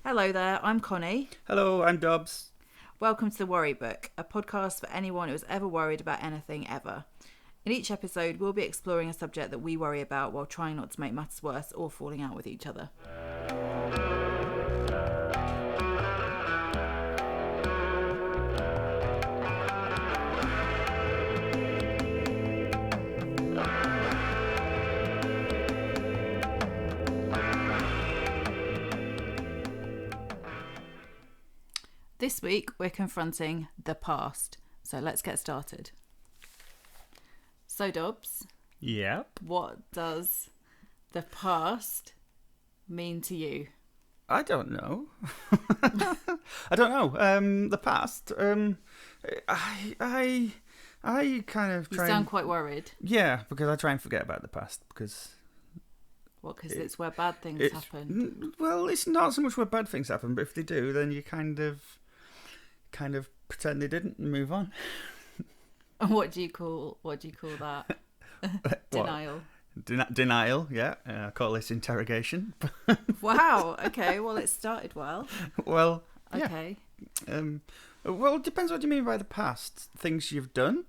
Hello there, I'm Connie. Hello, I'm Dobbs. Welcome to The Worry Book, a podcast for anyone who has ever worried about anything ever. In each episode, we'll be exploring a subject that we worry about while trying not to make matters worse or falling out with each other. This week, we're confronting the past. So let's get started. So, Dobbs, Yep. what does the past mean to you? I don't know. I don't know. The past. I kind of You try. sound quite worried. Yeah, because I try and forget about the past because. What? Because it's where bad things happen. Well, it's not so much where bad things happen, but if they do, then you kind of pretend they didn't and move on. What do you call that? Denial. Denial, yeah. I call this interrogation. Wow. Okay. Well, it started well. Well, yeah. Okay. Well, it depends what you mean by the past. Things you've done,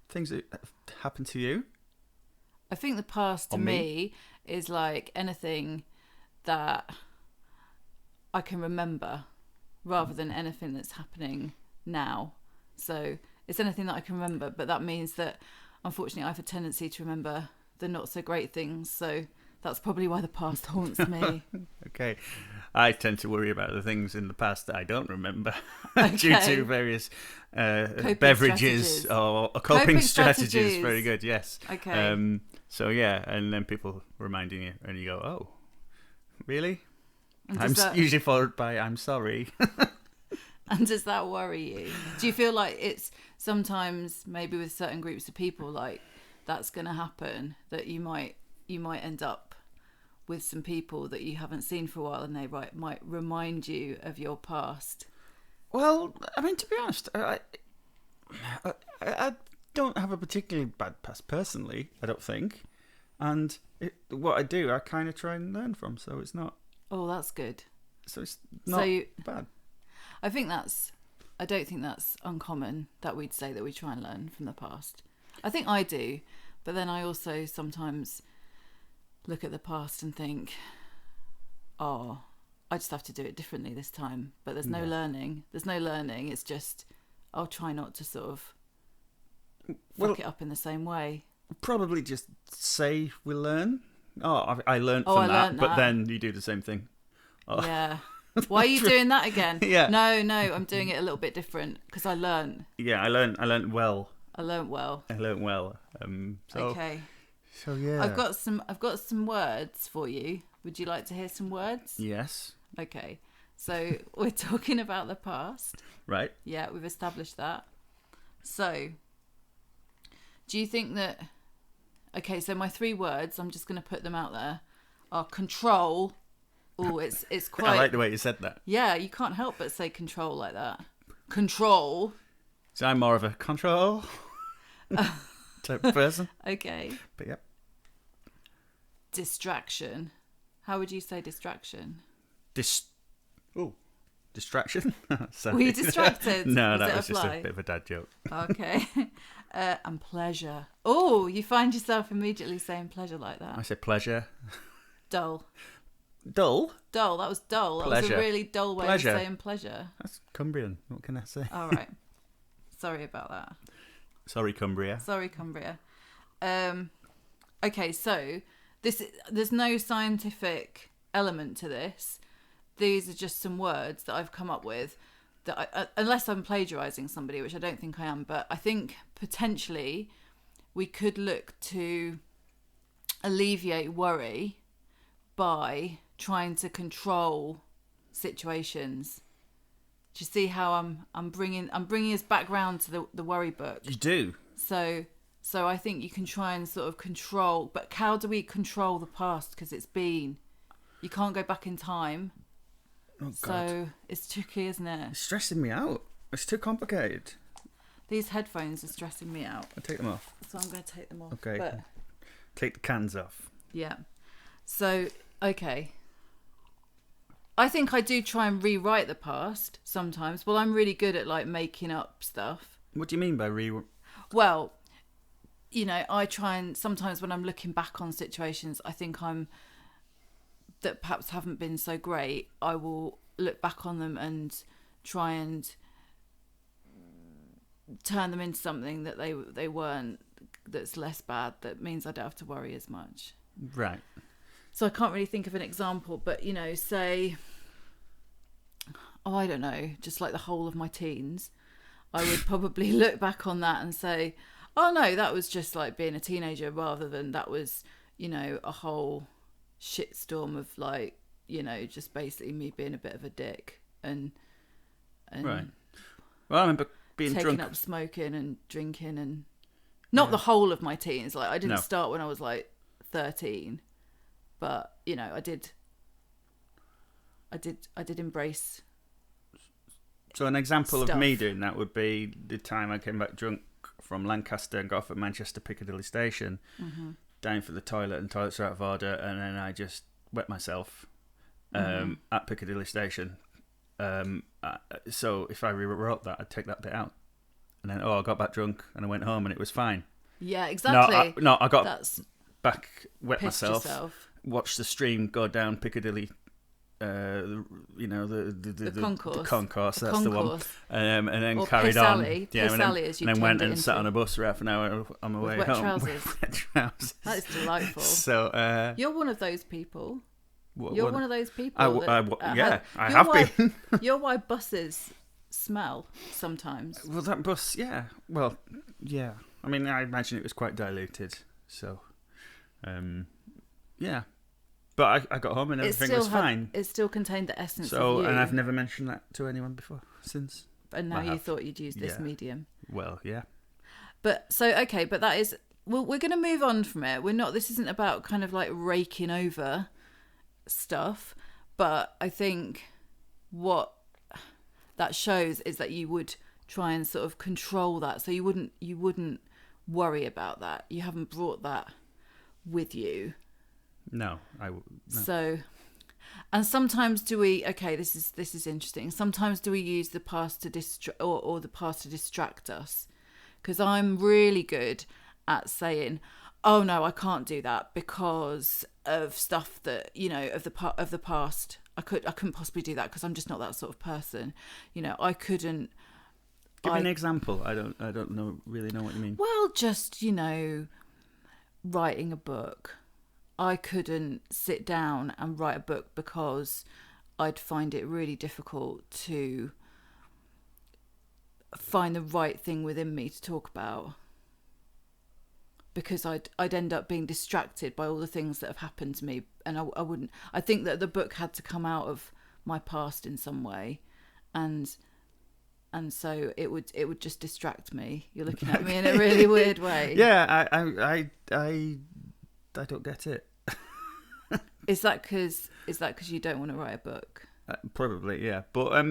things that have happened to you. I think the past to me is like anything that I can remember rather than anything that's happening now. So it's anything that I can remember, but that means that unfortunately I have a tendency to remember the not so great things. So that's probably why the past haunts me. Okay. I tend to worry about the things in the past that I don't remember Okay. due to various beverages strategies. or coping strategies. strategies. Very good, yes. Okay. So, yeah, and then people reminding you, and you go, oh, really? And I'm does that- usually followed by, I'm sorry. And does that worry you? Do you feel like it's sometimes maybe with certain groups of people like that's going to happen, that you might end up with some people that you haven't seen for a while and they might remind you of your past? Well, I mean, to be honest, I don't have a particularly bad past personally, I don't think. And what I do, I kind of try and learn from, so it's not... Oh, that's good. So it's not bad. I don't think that's uncommon that we'd say that we try and learn from the past. I think I do, but then I also sometimes look at the past and think, oh, I just have to do it differently this time. But there's no learning. There's no learning. It's just, I'll try not to sort of fuck it up in the same way. Probably just say we learn. Oh, I learned from that, but then you do the same thing. Oh. Yeah. Why are you doing that again? Yeah. No, I'm doing it a little bit different because I learned. Yeah, I learned well. I learned well. Okay. So yeah. I've got some words for you. Would you like to hear some words? Yes. Okay. So we're talking about the past. Right. Yeah, we've established that. So, do you think that... Okay, so my 3 words, I'm just going to put them out there, are control. Oh, it's quite... I like the way you said that. Yeah, you can't help but say control like that. Control. So I'm more of a control type of person. Okay. But yep. Distraction. How would you say distraction? Distraction? Sorry. Were you distracted? No, Does that it was just apply? a bit of a dad joke. Okay. And pleasure. Oh, you find yourself immediately saying pleasure like that. I said pleasure. Dull. Dull? Dull. That was dull. Pleasure. That was a really dull way Pleasure. of saying pleasure. That's Cumbrian. What can I say? All right. Sorry about that. Sorry, Cumbria. Sorry, Cumbria. Okay, so there's no scientific element to this. These are just some words that I've come up with that unless I'm plagiarizing somebody, which I don't think I am, but I think potentially we could look to alleviate worry by trying to control situations. Do you see how I'm bringing us back round to the worry book? You do. So I think you can try and sort of control, but how do we control the past? Because you can't go back in time. Oh, God. So it's tricky, isn't it? It's stressing me out. It's too complicated. These headphones are stressing me out. I'll take them off. So I'm going to take them off. Okay. But, Take the cans off. yeah. So, okay. I think I do try and rewrite the past sometimes. Well, I'm really good at like making up stuff. What do you mean by Well, you know, I try and sometimes when I'm looking back on situations, I think that perhaps haven't been so great. I will look back on them and try and turn them into something that they weren't, that's less bad, that means I don't have to worry as much. Right. So I can't really think of an example, but, you know, say, I don't know, just like the whole of my teens, I would probably look back on that and say, oh no, that was just like being a teenager, rather than that was, you know, a whole shitstorm of like, you know, just basically me being a bit of a dick and right. Well, I remember being taking drunk. up smoking and drinking, and not the whole of my teens. Like I didn't start when I was like 13, but you know, I did embrace. So an example stuff. of me doing that would be the time I came back drunk from Lancaster and got off at Manchester Piccadilly Station, down for the toilet, and toilets are out of order, and then I just wet myself at Piccadilly Station. So if I rewrote that, I'd take that bit out, and then I got back drunk and I went home and it was fine. Yeah, exactly. I got back, wet myself, yourself. Watched the stream go down Piccadilly. You know, the concourse, that's the one, and then or carried Piss on. Alley. Yeah, Piss Alley, as you and then went and into. sat on a bus for half an hour on my way wet home. Trousers. With wet trousers. That is delightful. So you're one of those people. One of those people. I have been. You're why buses smell sometimes. Well, that bus, yeah. Well, yeah. I mean, I imagine it was quite diluted. So, yeah. But I got home and everything was fine. It still contained the essence of you. And I've never mentioned that to anyone before since. And now you thought you'd use this medium. Well, yeah. But but that is. Well, we're going to move on from it. This isn't about kind of like raking over stuff, but I think what that shows is that you would try and sort of control that, so you wouldn't worry about that. You haven't brought that with you. No. So, and sometimes do we? Okay, this is interesting. Sometimes do we use the past to or the past to distract us? Because I'm really good at saying, "Oh no, I can't do that because of stuff that, you know, of the past. I couldn't possibly do that because I'm just not that sort of person. You know, I couldn't." Give me an example. I don't really know what you mean. Well, just, you know, writing a book. I couldn't sit down and write a book because I'd find it really difficult to find the right thing within me to talk about, because I'd end up being distracted by all the things that have happened to me, and I wouldn't. I think that the book had to come out of my past in some way, and so it would just distract me. You're looking at me in a really weird way. Yeah, I don't get it. Is that because you don't want to write a book? Probably, yeah. But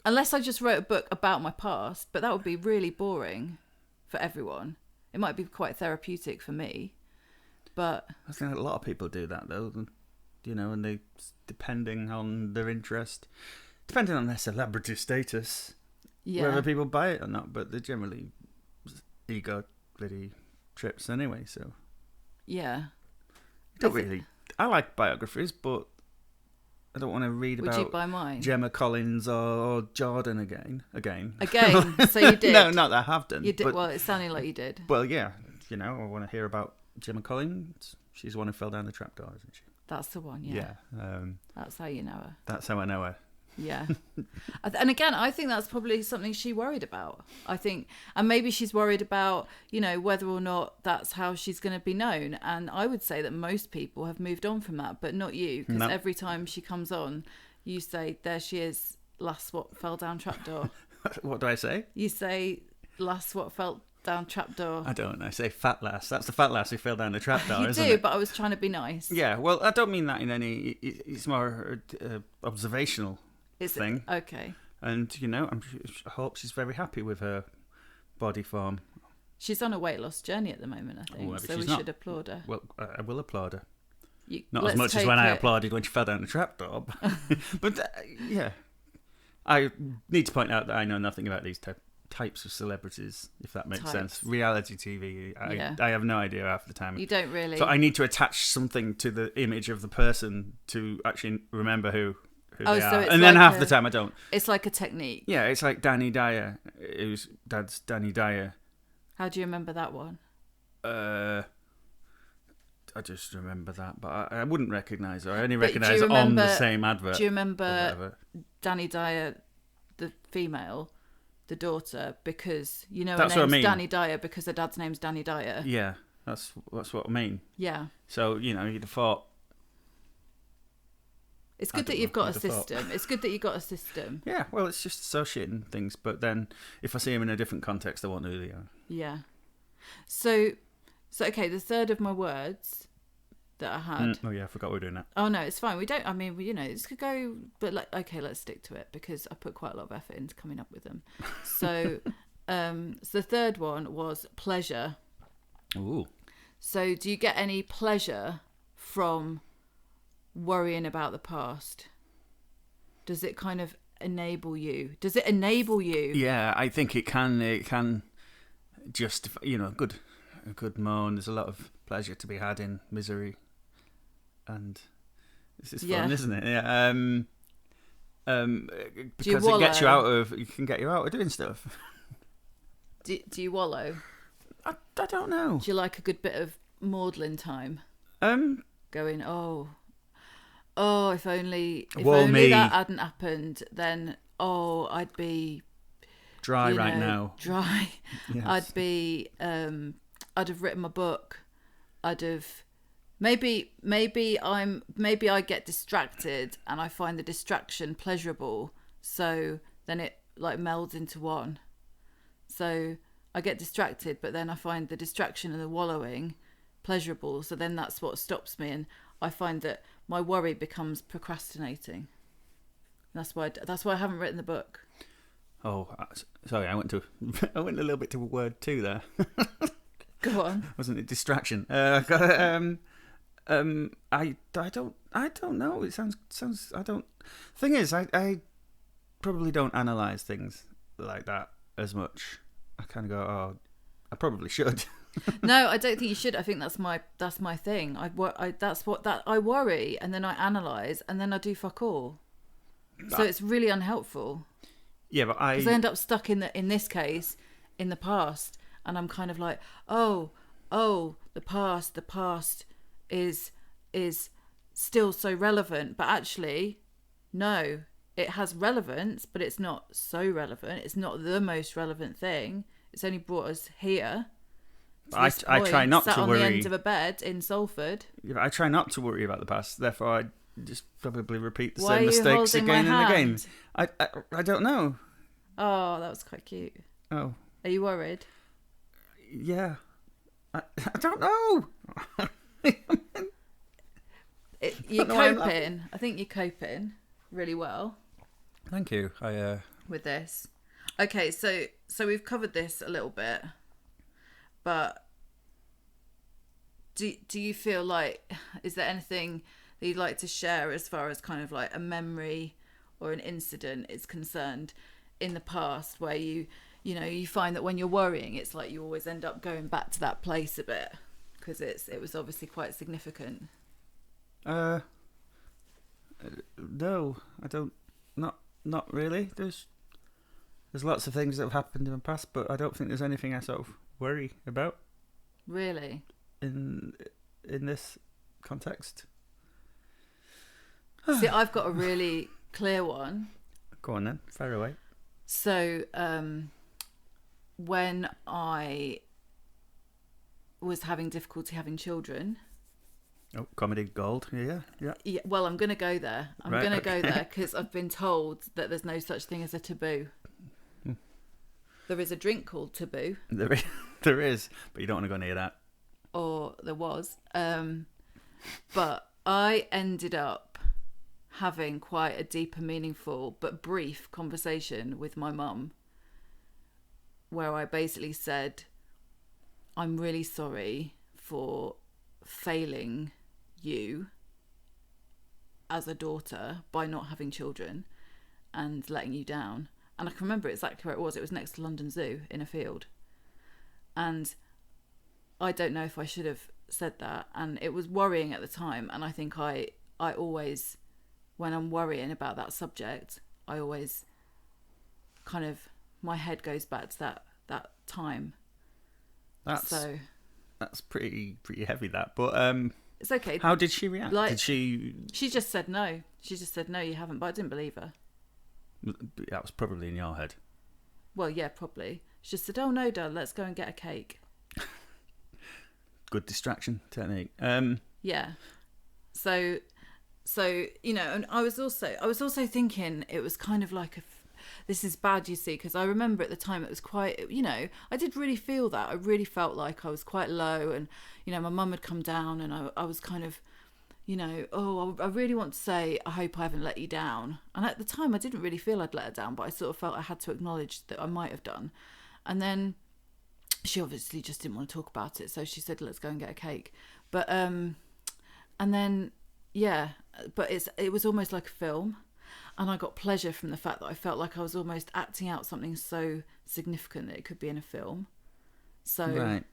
unless I just wrote a book about my past, but that would be really boring for everyone. It might be quite therapeutic for me, but I think a lot of people do that though. You know, and they, depending on their interest, depending on their celebrity status, whether people buy it or not. But they're generally ego bloody trips anyway. So yeah. I like biographies, but I don't want to read about. Would you buy mine? Gemma Collins or Jordan again. So you did? No, not that I have done. You did. Well, it sounded like you did. Well, yeah. You know, I want to hear about Gemma Collins. She's the one who fell down the trapdoor, isn't she? That's the one. Yeah. That's how you know her. That's how I know her. Yeah. And again, I think that's probably something she worried about. I think, and maybe she's worried about, you know, whether or not that's how she's going to be known. And I would say that most people have moved on from that, but not you, because every time she comes on, you say, there she is, last what fell down trapdoor. What do I say? You say, last what fell down trapdoor. I don't. I say fat lass. That's the fat lass who fell down the trapdoor, you isn't do, it? but I was trying to be nice. Yeah, well, I don't mean that in any... It's more observational thing. Okay. And, you know, I hope she's very happy with her body form. She's on a weight loss journey at the moment, I think. So we should applaud her. Well, I will applaud her. Not as much as when I applauded when she fell down the trapdoor. But yeah, I need to point out that I know nothing about these types of celebrities, if that makes sense. Reality TV, I have no idea half the time. You don't really. So I need to attach something to the image of the person to actually remember who they are. And then half the time I don't. It's like a technique. Yeah, it's like Danny Dyer, whose dad's Danny Dyer. How do you remember that one? I just remember that, but I wouldn't recognise her. I only recognise her on the same advert. Do you remember Danny Dyer, the female, the daughter, because her name's Danny Dyer because her dad's name's Danny Dyer? Yeah, that's what I mean. Yeah. So, you'd have thought... It's good that you've got a system. It's good that you've got a system. Yeah, well, it's just associating things, but then if I see them in a different context, I won't know who they are. Yeah. So okay, the third of my words that I had. Oh yeah, I forgot we were doing that. Oh no, it's fine. We don't. I mean, this could go, but okay, let's stick to it because I put quite a lot of effort into coming up with them. So, so the third one was pleasure. Ooh. So, do you get any pleasure from worrying about the past? Does it kind of enable you? Does it enable you? Yeah, I think it can. It can justify. A good moan. There's a lot of pleasure to be had in misery, and this is fun, isn't it? Yeah. Because it gets you out of. It can get you out of doing stuff. Do you wallow? I don't know. Do you like a good bit of maudlin time? Going, if only that hadn't happened, then I'd be dry right now. Dry. Yes. I'd have written my book. I'd have maybe I get distracted and I find the distraction pleasurable. So then it like melds into one. So I get distracted, but then I find the distraction and the wallowing pleasurable. So then that's what stops me, and I find that my worry becomes procrastinating. That's why I haven't written the book. Oh, sorry, I went a little bit to word 2 there. Go on. Wasn't it distraction? I don't know. It sounds. I don't. Thing is, I probably don't analyze things like that as much. I kind of go, I probably should. No, I don't think you should. I think that's my thing. I worry, and then I analyze, and then I do fuck all. So it's really unhelpful. Yeah, but because I end up stuck in this case in the past, and I'm kind of like, the past is still so relevant, but actually, no, it has relevance, but it's not so relevant. It's not the most relevant thing. It's only brought us here. I try not to worry. Sat on the end of a bed in Salford. Yeah, but I try not to worry about the past. Therefore, I just probably repeat the same mistakes again and again. I don't know. Oh, that was quite cute. Oh. Are you worried? Yeah. I don't know. You're coping. I think you're coping really well. Thank you. With this. Okay, so we've covered this a little bit, but do you feel like, is there anything that you'd like to share as far as kind of like a memory or an incident is concerned in the past where you find that when you're worrying, it's like you always end up going back to that place a bit because it was obviously quite significant? No, I don't. Not really. There's lots of things that have happened in the past, but I don't think there's anything I sort of worry about. Really? In this context. See, I've got a really clear one. Go on then, fire away. So, when I was having difficulty having children. Oh, comedy gold. Yeah. Well, I'm going to go there. I'm going to go there because I've been told that there's no such thing as a taboo. There is a drink called Taboo. There is, but you don't want to go near that. Or there was. But I ended up having quite a deep and meaningful but brief conversation with my mum where I basically said, I'm really sorry for failing you as a daughter by not having children and letting you down. And I can remember exactly where it was. It was next to London Zoo in a field. And I don't know if I should have said that. And it was worrying at the time. And I think I always, when I'm worrying about that subject, I always kind of, my head goes back to that time. That's pretty heavy, that. But it's okay. How did she react? Like, did she? She just said no. She just said no, you haven't. But I didn't believe her. That was probably in your head. Well, yeah, probably. She just said, "Oh no, Dad, let's go and get a cake." Good distraction technique. Yeah. So you know, and I was also thinking it was kind of like this is bad, you see, because I remember at the time it was quite, you know, I did really feel that. I really felt like I was quite low, and, you know, my mum had come down, and I was kind of, you know, I really want to say, I hope I haven't let you down. And at the time I didn't really feel I'd let her down, but I sort of felt I had to acknowledge that I might have done. And then she obviously just didn't want to talk about it, so she said, let's go and get a cake. But and then, yeah, but it was almost like a film. And I got pleasure from the fact that I felt like I was almost acting out something so significant that it could be in a film. So right.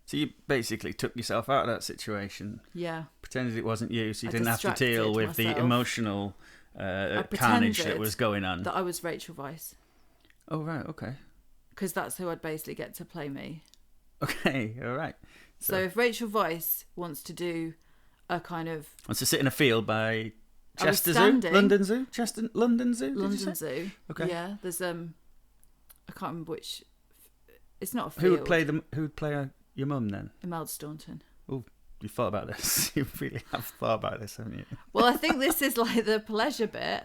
So you basically took yourself out of that situation. Yeah. Pretended it wasn't you, so you didn't have to deal with the emotional carnage that was going on. That I was Rachel Weisz. Oh, right, okay. Because that's who I'd basically get to play me. Okay, all right. So if Rachel Weisz wants to do a kind of... Wants to sit in a field by... Chester Zoo? London Zoo? London Zoo? London Zoo. Okay. Yeah, there's I can't remember which. It's not a field. Who would play your mum then? Imelda Staunton. Oh, you thought about this. You really have thought about this, haven't you? Well, I think this is like the pleasure bit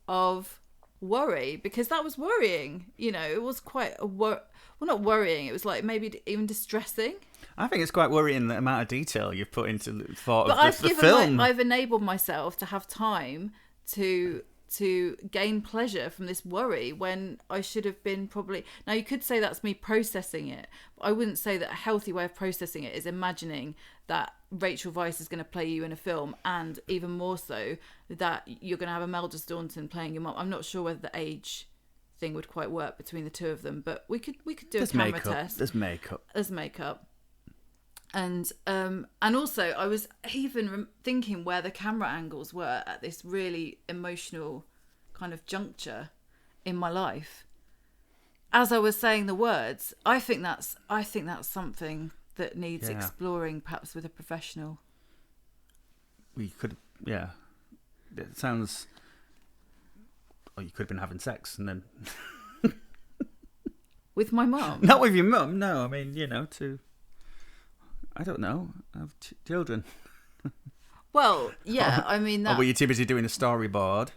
of worry, because that was worrying. You know, it was quite well, not worrying. It was like maybe even distressing. I think it's quite worrying the amount of detail you've put into the thought of the film. I've enabled myself to have time to gain pleasure from this worry when I should have been probably... Now, you could say that's me processing it, but I wouldn't say that a healthy way of processing it is imagining that Rachel Weisz is going to play you in a film, and even more so that you're going to have Imelda Staunton playing your mum. I'm not sure whether the age thing would quite work between the two of them, but we could do a camera test. There's makeup. And also I was even thinking where the camera angles were at this really emotional kind of juncture in my life. As I was saying the words, I think that's something that needs exploring, perhaps with a professional. We could, yeah. It sounds. Oh, you could have been having sex and then. With my mum. Not with your mum. No, I mean, you know, to. I don't know. Have children. Well, yeah, I mean that. Or were you too busy doing a storyboard?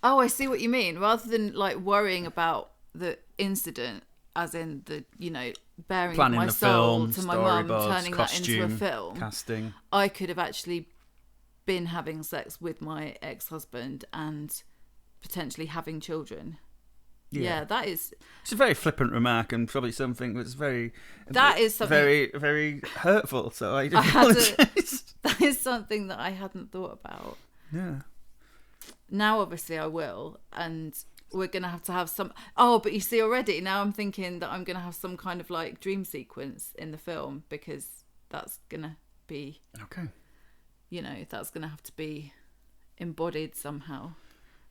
Oh, I see what you mean. Rather than like worrying about the incident, as in the, you know, bearing my soul to my mum, turning that into a film, casting, I could have actually been having sex with my ex-husband and potentially having children. Yeah, that is... It's a very flippant remark, and probably something that's very... That is something... Very, very hurtful, so I apologise. That is something that I hadn't thought about. Yeah. Now, obviously, I will, and we're going to have some... Oh, but you see, already, now I'm thinking that I'm going to have some kind of, like, dream sequence in the film, because that's going to be... Okay. You know, that's going to have to be embodied somehow.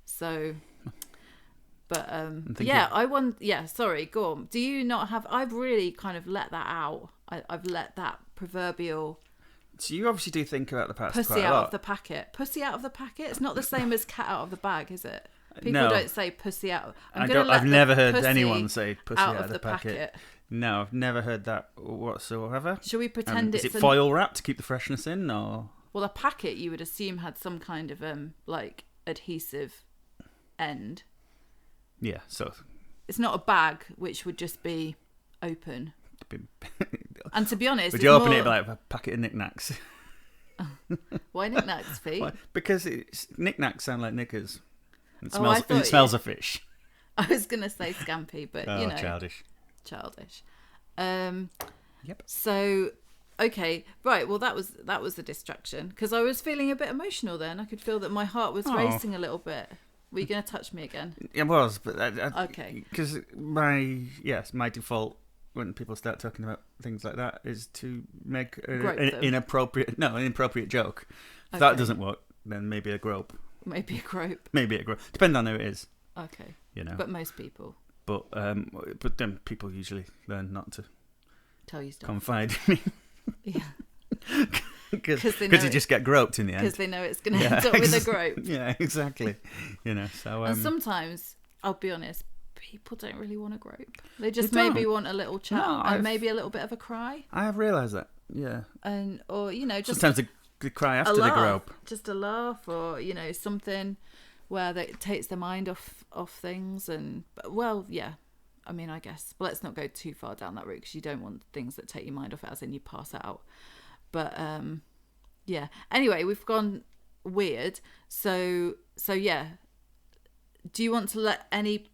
So... But sorry, go on. Do you not have... I've really kind of let that out. I've let that proverbial... So you obviously do think about the past quite a lot. Pussy out of the packet. Pussy out of the packet? It's not the same as cat out of the bag, is it? People don't say pussy out. I've never heard anyone say pussy out of the packet. No, I've never heard that whatsoever. Should we pretend is it foil wrapped to keep the freshness in, or...? Well, a packet, you would assume, had some kind of, like, adhesive end. Yeah, so... It's not a bag, which would just be open. And to be honest... Would you open it like a packet of knickknacks? Why knickknacks, Pete? Why? Because knickknacks sound like knickers. It smells of fish. I was going to say scampi, but, you know... Childish. Yep. So, Okay, right. Well, that was the distraction because I was feeling a bit emotional. Then I could feel that my heart was racing a little bit. Were you going to touch me again? It was, but okay. Because my default when people start talking about things like that is to make an inappropriate joke. If that doesn't work, then maybe a grope. Maybe a grope. Depending on who it is. Okay. You know. But most people. But then people usually learn not to tell you stuff. Confide in me. Yeah. Because you just get groped in the end. Because they know it's going to end up with a grope. Yeah, exactly. You know, so and sometimes, I'll be honest, people don't really want a grope. They just maybe want a little chat and maybe a little bit of a cry. I have realised that. Yeah. Or just sometimes they cry after the grope. Just a laugh, or something where it takes their mind off things. Yeah. I mean, I guess. But let's not go too far down that route because you don't want things that take your mind off it, as in you pass out. But yeah. Anyway, we've gone weird. So yeah. Do you want to let any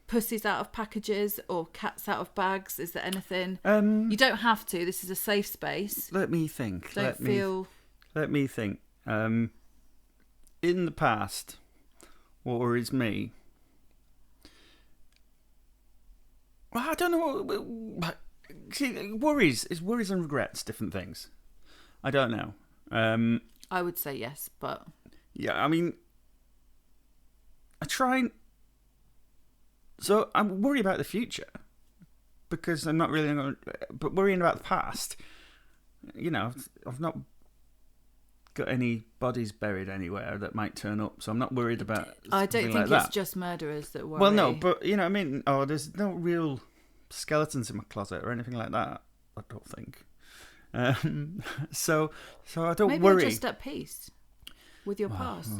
pussies out of packages or cats out of bags? Is there anything? You don't have to. This is a safe space. Let me think. Let me think. In the past, what worries me? Well, I don't know. See, worries and regrets, different things. I don't know. I would say yes, but yeah, I mean, I try and. So I'm worried about the future because I'm not really, but worrying about the past. I've not got any bodies buried anywhere that might turn up, so I'm not worried about. I don't think it's just murderers that worry. Well, no, but what I mean, there's no real skeletons in my closet or anything like that. I don't think. So I don't worry. Maybe you're just at peace with your past.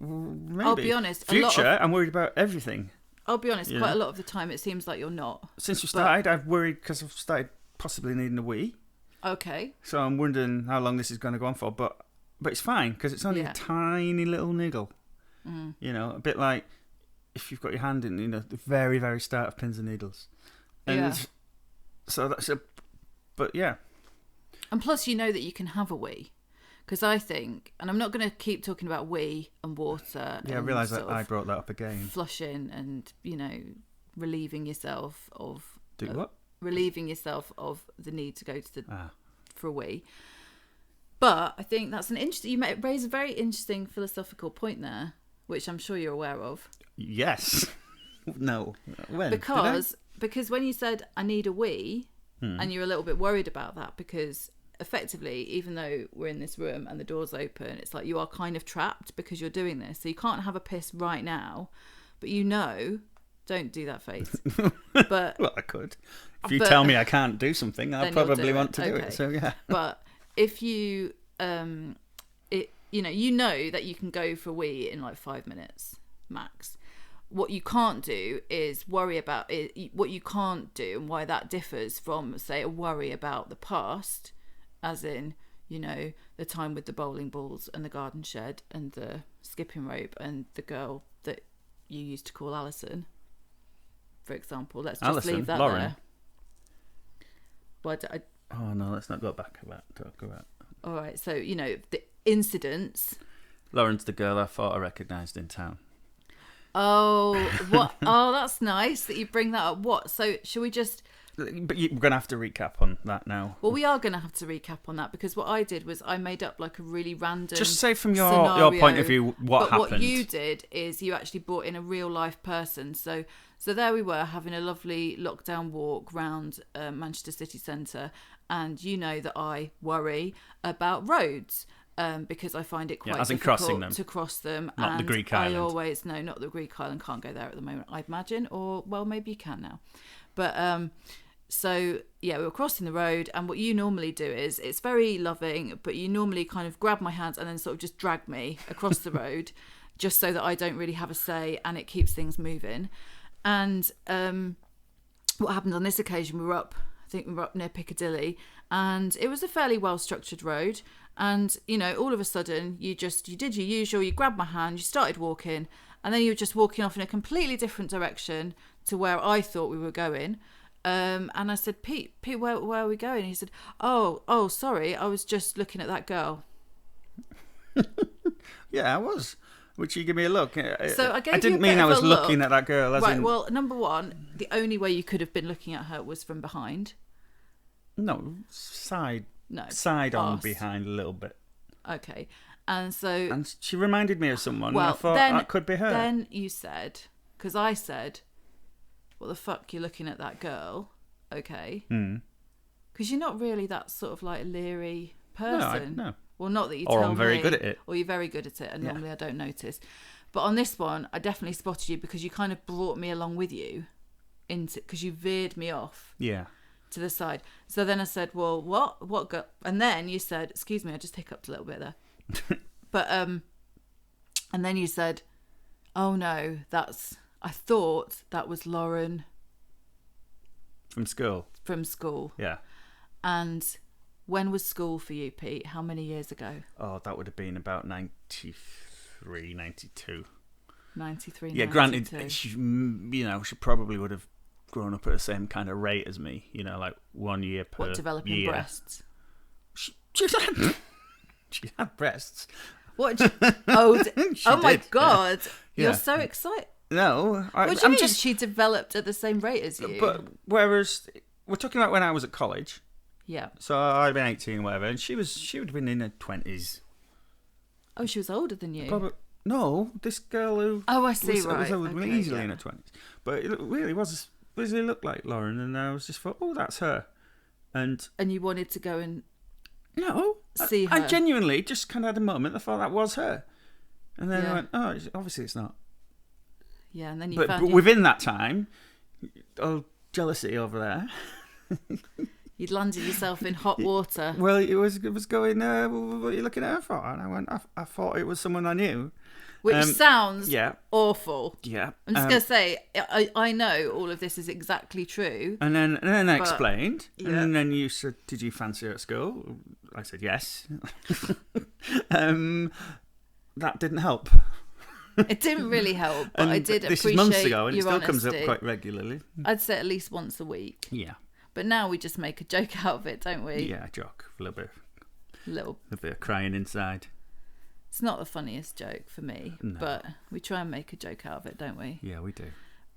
Maybe. I'll be honest. Future, I'm worried about everything. I'll be honest. Quite a lot of the time, it seems like you're not. Since we started, I've worried because I've started possibly needing a wee. Okay. So I'm wondering how long this is going to go on for, but it's fine because it's only a tiny little niggle. Mm. A bit like if you've got your hand in, the very, very start of pins and needles. And so that's but yeah. And plus, that you can have a wee. Because I think, and I'm not going to keep talking about wee and water. Yeah, I realise that I brought that up again. Flushing and, relieving yourself of... what? Relieving yourself of the need to go to for a wee. But I think that's you raise a very interesting philosophical point there, which I'm sure you're aware of. Yes. No. When? Because when you said, I need a wee, and you're a little bit worried about that because... effectively, even though we're in this room and the door's open, it's like you are kind of trapped because you're doing this. So you can't have a piss right now, but don't do that face. But well, I could. If you tell me I can't do something, I'll probably want to do it. So yeah. But if you, that you can go for a wee in like 5 minutes max. What you can't do is worry about it. What you can't do, and why that differs from, say, a worry about the past. As in, the time with the bowling balls and the garden shed and the skipping rope and the girl that you used to call Alison, for example. Let's just leave that Lauren. Well, oh, no, let's not go back talk about. All right, so, the incidents. Lauren's the girl I thought I recognised in town. Oh, what? Oh, that's nice that you bring that up. What? So, should we just... But we're going to have to recap on that now. Well, we are going to have to recap on that because what I did was I made up like a really random Just say from your point of view what happened. What you did is you actually brought in a real life person. So there we were having a lovely lockdown walk round Manchester city centre, and that I worry about roads. Because I find it quite difficult to cross them. Not the Greek island. Not the Greek island. Can't go there at the moment, I'd imagine. Or, well, maybe you can now. But... So, yeah, we were crossing the road, and what you normally do is, it's very loving, but you normally kind of grab my hands and then sort of just drag me across the road, just so that I don't really have a say, and it keeps things moving. And what happened on this occasion, we were up near Piccadilly, and it was a fairly well-structured road, and, all of a sudden, you did your usual, you grabbed my hand, you started walking, and then you were just walking off in a completely different direction to where I thought we were going. And I said, Pete, where are we going? He said, oh, sorry, I was just looking at that girl. Yeah, I was. Would you give me a look? So I didn't mean I was looking at that girl. Right, well, number one, the only way you could have been looking at her was from behind. No, side arse. on behind a little bit. Okay. And she reminded me of someone. Well, I thought that could be her. Then you said, because I said, what the fuck, you're looking at that girl? Okay. Because you're not really that sort of like leery person. No. Well, not that you tell me. Or I'm very good at it. Or you're very good at it, and normally I don't notice. But on this one, I definitely spotted you because you kind of brought me along with you, because you veered me off. Yeah. To the side. So then I said, well, what girl? And then you said, excuse me, I just hiccuped a little bit there. But and then you said, oh no, I thought that was Lauren from school. Yeah. And when was school for you, Pete? How many years ago? Oh, that would have been about 93, 92. 93, yeah, 92. Granted, she probably would have grown up at the same kind of rate as me, like 1 year per year. What, developing breasts? She had breasts. What? Oh my God. Yeah. You're so excited. No. What do you mean she developed at the same rate as you? But whereas, we're talking about when I was at college. Yeah. So I'd been 18 or whatever, and she would have been in her 20s. Oh, she was older than you? Probably. No, this girl who... Oh, I see, was okay, easily in her 20s. But it really looked like Lauren, and I was just thought, oh, that's her. And you wanted to go and... No. See her? I genuinely just kind of had a moment, I thought that was her. And then I went, oh, obviously it's not. Yeah, and then you But within that time, jealousy over there... You'd landed yourself in hot water. Well, it was going, what are you looking at her for? And I went, I thought it was someone I knew. Which sounds awful. Yeah. I'm just going to say, I know all of this is exactly true. And then I explained. Yeah. And then you said, did you fancy her at school? I said, yes. That didn't help. It didn't really help, but I did appreciate this is months ago, and it still honesty. comes up quite regularly. I'd say at least once a week. Yeah. But now we just make a joke out of it, don't we? Yeah, joke. A little bit of crying inside. It's not the funniest joke for me, but we try and make a joke out of it, don't we? Yeah, we do.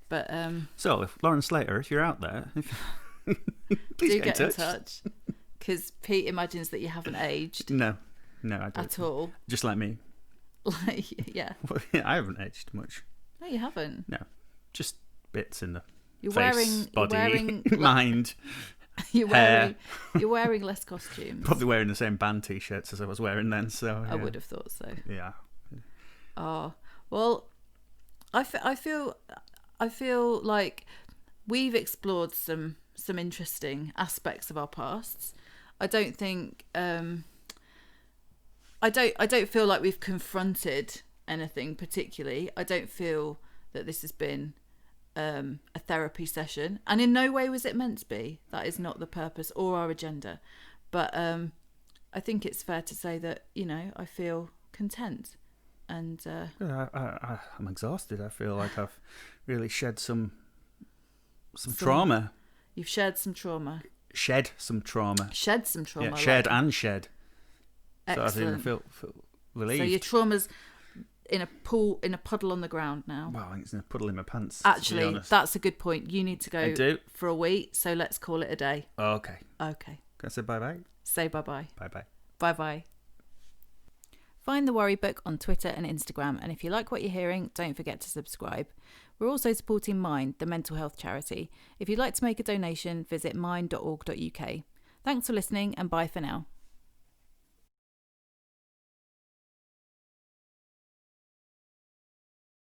But so, if Lauren Slater, if you're out there, please get in touch. Because Pete imagines that you haven't aged. No, I don't. At all. Just like me. Yeah. Well, I haven't aged much. No, you haven't. No, just bits in the You're face, body, mind. You're wearing less costumes. Probably wearing the same band t-shirts as I was wearing then. So I would have thought so. Yeah. Oh well, I feel like we've explored some interesting aspects of our pasts. I don't think I don't feel like we've confronted anything particularly. I don't feel that this has been a therapy session, and in no way was it meant to be. That is not the purpose or our agenda. But I think it's fair to say that I feel content, and I'm exhausted. I feel like I've really shed some trauma. You've shared some trauma. Shed some trauma. Shed some trauma. Yeah, shared and shed. Excellent. So I think I feel relieved. So your trauma's in a puddle on the ground now. Well, I think it's in a puddle in my pants. Actually, that's a good point. You need to go for a wee, so let's call it a day. Okay. Can I say bye-bye? Say bye-bye. Bye-bye. Bye-bye. Find The Worry Book on Twitter and Instagram, and if you like what you're hearing, don't forget to subscribe. We're also supporting Mind, the mental health charity. If you'd like to make a donation, visit mind.org.uk. Thanks for listening, and bye for now.